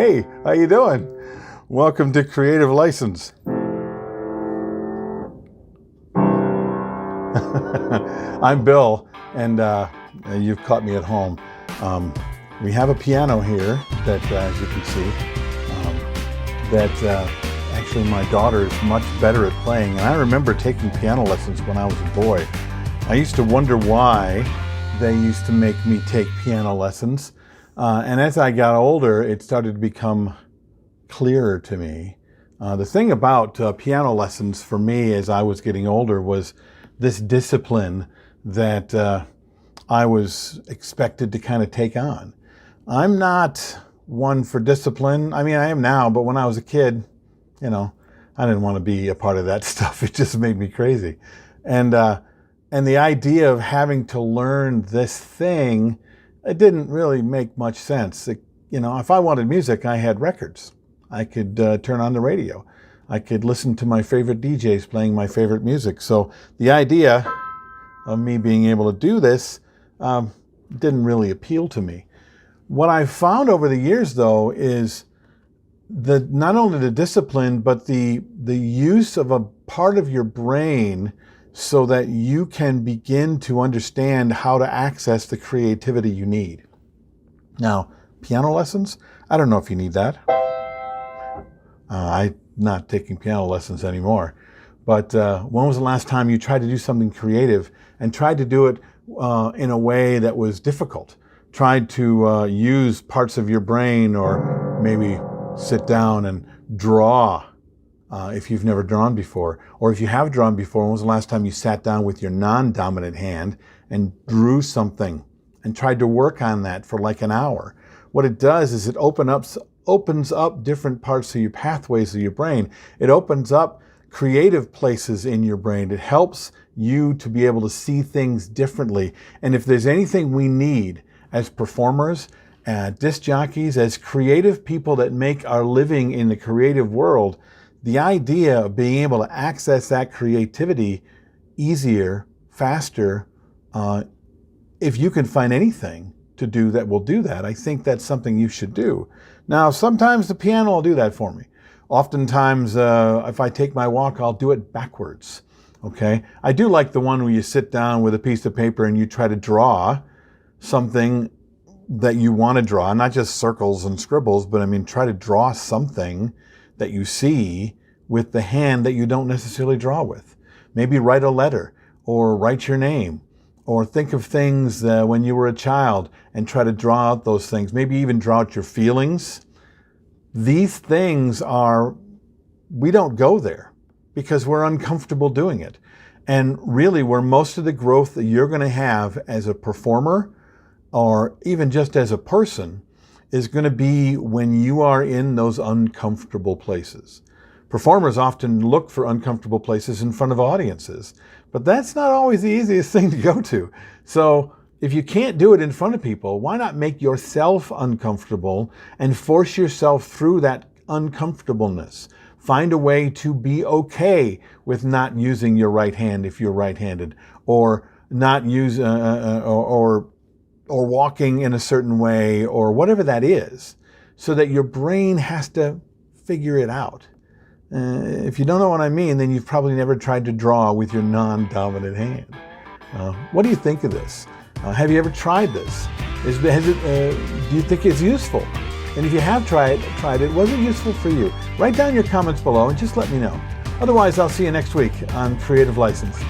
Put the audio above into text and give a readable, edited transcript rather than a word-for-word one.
Hey, how you doing? Welcome to Creative License. I'm Bill, and you've caught me at home. We have a piano here that, as you can see, actually my daughter is much better at playing. And I remember taking piano lessons when I was a boy. I used to wonder why they used to make me take piano lessons. And as I got older, it started to become clearer to me. The thing about piano lessons for me as I was getting older was this discipline that I was expected to kind of take on. I'm not one for discipline. I mean, I am now, but when I was a kid, you know, I didn't want to be a part of that stuff. It just made me crazy. And the idea of having to learn this thing, it didn't really make much sense. You know, if I wanted music, I had records. I could turn on the radio. I could listen to my favorite DJs playing my favorite music. So the idea of me being able to do this didn't really appeal to me. What I've found over the years, though, is not only the discipline, but the use of a part of your brain so that you can begin to understand how to access the creativity you need. Now, piano lessons, I don't know if you need that. I'm not taking piano lessons anymore. But when was the last time you tried to do something creative and tried to do it in a way that was difficult? Tried to use parts of your brain, or maybe sit down and draw if you've never drawn before. Or if you have drawn before, when was the last time you sat down with your non-dominant hand and drew something and tried to work on that for like an hour? What it does is it opens up different parts of your pathways of your brain. It opens up creative places in your brain. It helps you to be able to see things differently. And if there's anything we need as performers, disc jockeys, as creative people that make our living in the creative world, the idea of being able to access that creativity easier, faster, if you can find anything to do that will do that, I think that's something you should do. Now, sometimes the piano will do that for me. Oftentimes, if I take my walk, I'll do it backwards, okay? I do like the one where you sit down with a piece of paper and you try to draw something that you want to draw, not just circles and scribbles, but I mean, try to draw something that you see with the hand that you don't necessarily draw with. Maybe write a letter, or write your name, or think of things when you were a child and try to draw out those things. Maybe even draw out your feelings. These things we don't go there because we're uncomfortable doing it. And really, where most of the growth that you're going to have as a performer, or even just as a person, is going to be when you are in those uncomfortable places. Performers often look for uncomfortable places in front of audiences, but that's not always the easiest thing to go to. So if you can't do it in front of people, why not make yourself uncomfortable and force yourself through that uncomfortableness? Find a way to be okay with not using your right hand if you're right-handed, or not use or walking in a certain way, or whatever that is, so that your brain has to figure it out. If you don't know what I mean, then you've probably never tried to draw with your non-dominant hand. What do you think of this? Have you ever tried this? Do you think it's useful? And if you have tried it, was it useful for you? Write down your comments below and just let me know. Otherwise, I'll see you next week on Creative License.